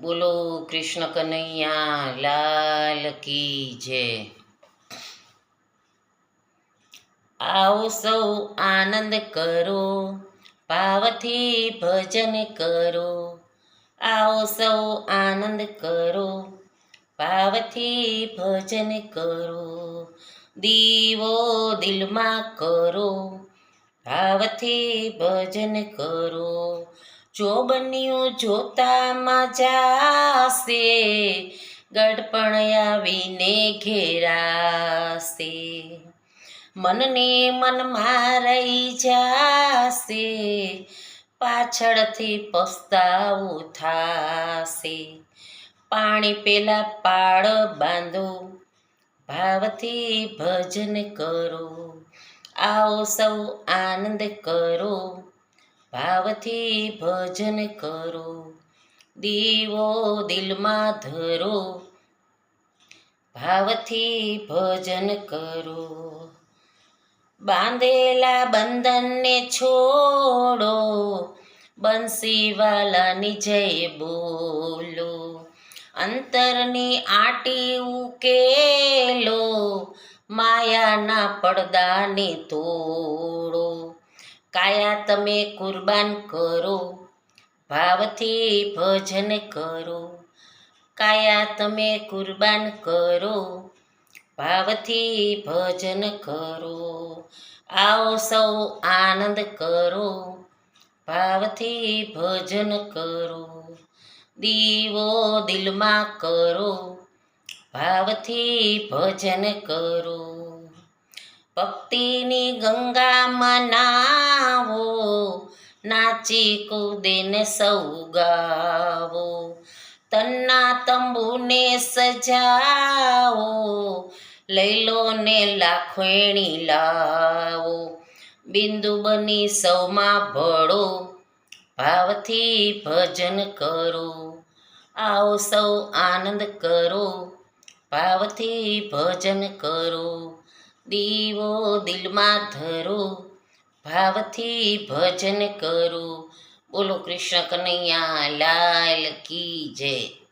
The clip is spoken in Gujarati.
બોલો કૃષ્ણ કનૈયા લાલ કી જય। આવો સૌ આનંદ કરો, ભાવથી ભજન કરો। આવો સૌ આનંદ કરો, ભાવથી ભજન કરો। દીવો દિલમાં કરો, ભાવથી ભજન કરો। જો બન્યું જોતામાં જાશે, ગડપણ આવીને ઘેરાશે। મનને મનમાં રહી જાશે, પાછળથી પસ્તાવો થાશે। પાણી પેલા પાળ બાંધો, ભાવથી ભજન કરો। આવો સૌ આનંદ કરો, ભાવથી ભજન કરો। દીવો દિલમાં ધરો, ભાવથી ભજન કરો। બાંધેલા બંધનને છોડો, બંસીવાલાની જય બોલો। અંતરની આટી ઉકેલો, માયાના પડદાને તોડો। કાયા તમે કુરબાન કરો, ભાવથી ભજન કરો। કાયા તમે કુરબાન કરો, ભાવથી ભજન કરો। આવો સૌ આનંદ કરો, ભાવથી ભજન કરો। દીવો દિલમાં કરો, ભાવથી ભજન કરો। ભક્તિની ગંગામાં નાવો, નાચી કૂદીને સૌ ગાવો। તનના તંબુને સજાવો, લઈ લો ને લાખવેણી લાવો। બિંદુ બની સૌમાં ભળો, ભાવથી ભજન કરો। આવો સૌ આનંદ કરો, ભાવથી ભજન કરો। દીવો દિલમાં ધરો, ભાવથી ભજન કરો। બોલો કૃષ્ણ કનૈયા લાલ કી જય।